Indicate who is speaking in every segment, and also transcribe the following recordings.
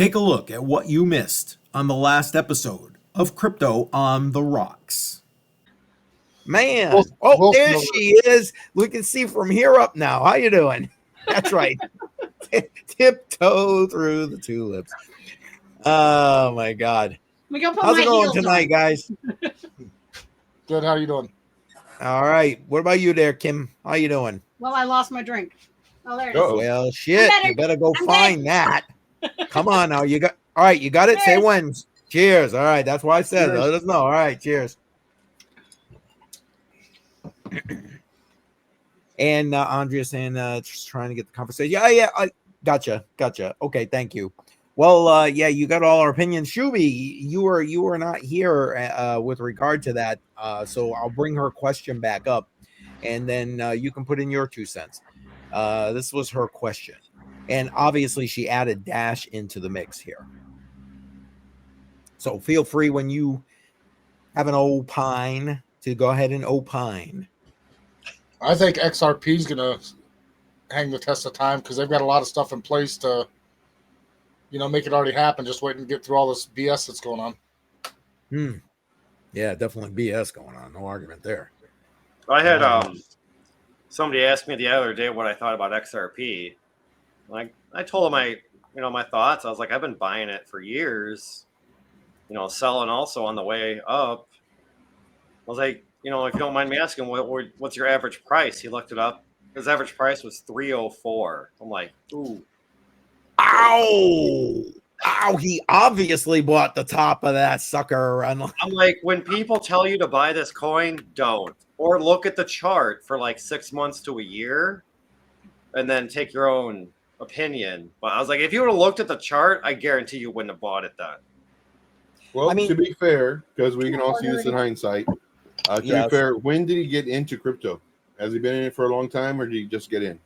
Speaker 1: Take a look at what you missed on the last episode of Crypto on the Rocks.
Speaker 2: Man, there she is. We can see from here up now. How you doing? That's right. Tiptoe through the tulips. Oh my God. How's it going tonight, guys?
Speaker 3: Good. How you doing?
Speaker 2: All right. What about you there, Kim? How you doing?
Speaker 4: Well, I lost my drink. Oh, there it is.
Speaker 2: Well, shit. You better go find that. Come on now. You got all right. You got it. Cheers. Say when. Cheers. All right. That's why I said. Let us know. All right. Cheers. And Andrea saying just trying to get the conversation. Yeah. I gotcha. Okay. Thank you. Well, yeah, you got all our opinions. Shubi, you were not here with regard to that. So I'll bring her question back up, and then you can put in your 2 cents. This was her question, and obviously she added Dash into the mix here. So feel free when you have an opine to go ahead and opine.
Speaker 3: I think XRP is going to hang the test of time because they've got a lot of stuff in place to, make it already happen. Just wait and get through all this BS that's going on.
Speaker 2: Yeah, definitely BS going on. No argument there.
Speaker 5: I had somebody asked me the other day what I thought about XRP. Like I told them my thoughts. I was like, I've been buying it for years. Selling also on the way up. I was like, if you don't mind me asking, what's your average price? He looked it up. His average price was $304. I'm like, ooh.
Speaker 2: Ow, he obviously bought the top of that sucker. I'm
Speaker 5: like, when people tell you to buy this coin, don't. Or look at the chart for like 6 months to a year and then take your own opinion. But I was like, if you would have looked at the chart, I guarantee you wouldn't have bought it then.
Speaker 6: Well, to be fair, because we can all see this in hindsight, to be fair, when did he get into crypto? Has he been in it for a long time, or did he just get in?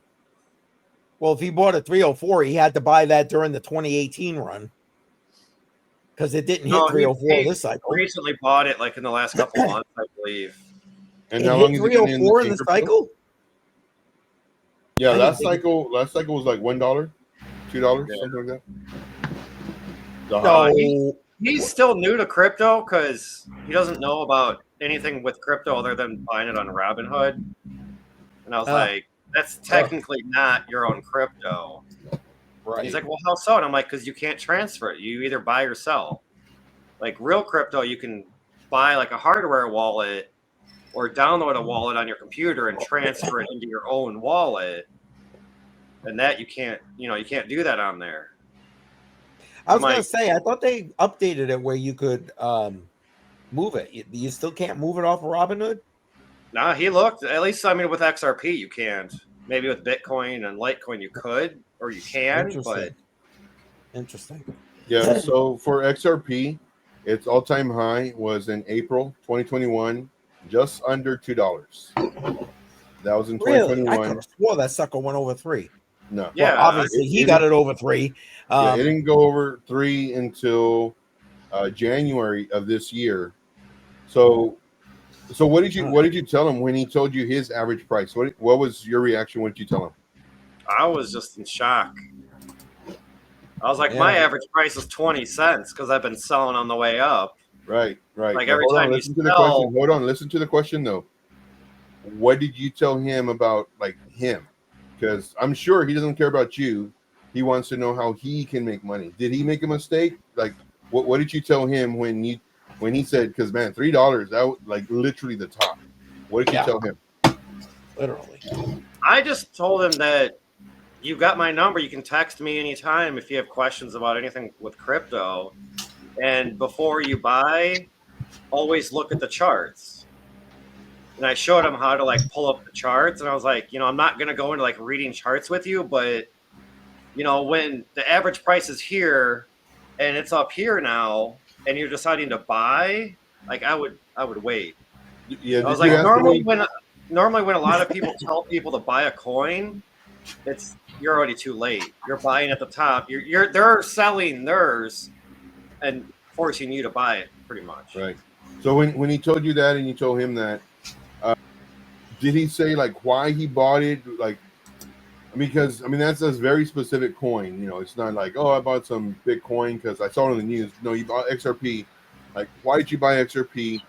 Speaker 2: Well, if he bought a 304, he had to buy that during the 2018 run because it didn't hit 304 this cycle.
Speaker 5: Recently bought it like in the last couple months, I believe.
Speaker 6: And how long is it
Speaker 2: 304 in the cycle?
Speaker 6: Yeah, last cycle was like $1, $2, something like
Speaker 5: that. He's still new to crypto because he doesn't know about anything with crypto other than buying it on Robinhood. And I was like, that's technically not your own crypto. Right. He's like, well, how so? And I'm like, because you can't transfer it. You either buy or sell. Like real crypto, you can buy like a hardware wallet or download a wallet on your computer and transfer it into your own wallet. And that you can't do that on there.
Speaker 2: I was going to say, I thought they updated it where you could move it. You still can't move it off of Robinhood?
Speaker 5: Nah, he looked. At least, with XRP, you can't. Maybe with Bitcoin and Litecoin, you could, or you can.
Speaker 2: Interesting.
Speaker 6: Yeah. So for XRP, its all-time high was in April 2021, just under $2. That was in 2021.
Speaker 2: I could have swore that sucker went over 3.
Speaker 6: No.
Speaker 2: Yeah. Well, obviously, he got it over 3.
Speaker 6: It didn't go over 3 until January of this year. So what did you tell him when he told you his average price? What was your reaction? What did you tell him?
Speaker 5: I was just in shock. I was like, my average price is 20 cents because I've been selling on the way up.
Speaker 6: Right.
Speaker 5: Like every time you
Speaker 6: sell. Hold on, listen to the question though. What did you tell him about him? Because I'm sure he doesn't care about you. He wants to know how he can make money. Did he make a mistake? What did you tell him when he said, because man, $3, that was literally the top. What did you tell him?
Speaker 2: Literally.
Speaker 5: I just told him that you got my number. You can text me anytime if you have questions about anything with crypto. And before you buy, always look at the charts. And I showed him how to pull up the charts. And I was like, I'm not going to go into reading charts with you, but when the average price is here and it's up here now, and you're deciding to buy, I would wait.
Speaker 6: Yeah,
Speaker 5: I was like, normally when a lot of people tell people to buy a coin, you're already too late. You're buying at the top. They're selling theirs and forcing you to buy it, pretty much.
Speaker 6: Right. So when he told you that and you told him that, did he say why he bought it? Because that's a very specific coin. It's not like, oh, I bought some Bitcoin because I saw it on the news. No, you bought XRP. Like, why did you buy XRP?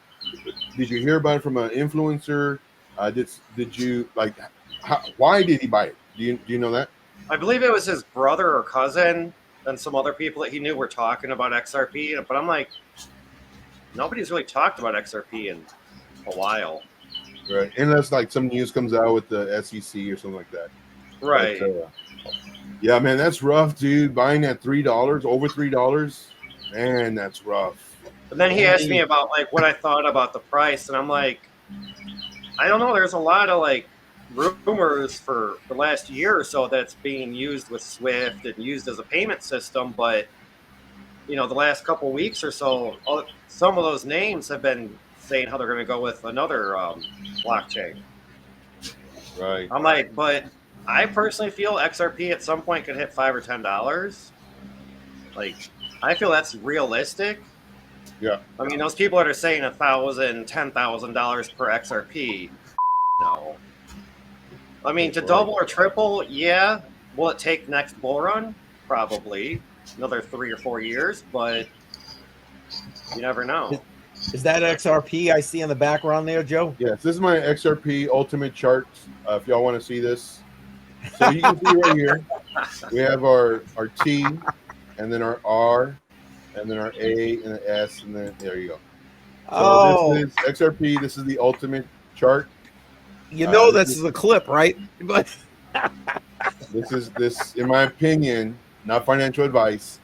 Speaker 6: Did you hear about it from an influencer? Did you like? Why did he buy it? Do you know that?
Speaker 5: I believe it was his brother or cousin and some other people that he knew were talking about XRP. But I'm like, nobody's really talked about XRP in a while.
Speaker 6: Right. Unless like some news comes out with the SEC or something like that.
Speaker 5: Right.
Speaker 6: But, yeah, man, that's rough, dude. Buying at $3, over $3, man, that's rough.
Speaker 5: And then he asked me about like what I thought about the price, and I'm like, I don't know. There's a lot of like rumors for the last year or so that's being used with Swift and used as a payment system, but the last couple weeks or so, some of those names have been saying how they're going to go with another blockchain.
Speaker 6: Right.
Speaker 5: I'm like, but I personally feel XRP at some point could hit $5 or $10. Like, I feel that's realistic.
Speaker 6: Yeah.
Speaker 5: I mean, those people that are saying $1,000, $10,000 per XRP, no. I mean, to double or triple, yeah. Will it take next bull run? Probably another 3 or 4 years, but you never know.
Speaker 2: Is that XRP I see in the background there, Joe?
Speaker 6: Yes, this is my XRP ultimate chart. If y'all want to see this, so you can see right here, we have our T, and then our R, and then our A, and an S, and then there you go. So this is XRP. This is the ultimate chart.
Speaker 2: This is a clip, right? But
Speaker 6: this, in my opinion, not financial advice.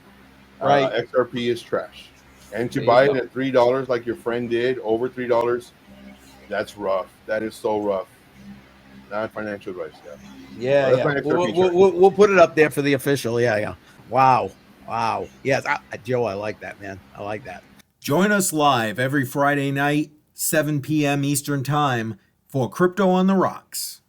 Speaker 2: Right.
Speaker 6: XRP is trash, and to
Speaker 2: There
Speaker 6: buy
Speaker 2: you
Speaker 6: it
Speaker 2: go.
Speaker 6: at $3, like your friend did, over $3, that's rough. That is so rough. Not financial advice.
Speaker 2: Yeah,
Speaker 6: That's
Speaker 2: yeah.
Speaker 6: my XRP chart.
Speaker 2: We'll put it up there for the official. Yeah. Wow. Yes, Joe, I like that, man. I like that.
Speaker 1: Join us live every Friday night, 7 p.m. Eastern Time for Crypto on the Rocks.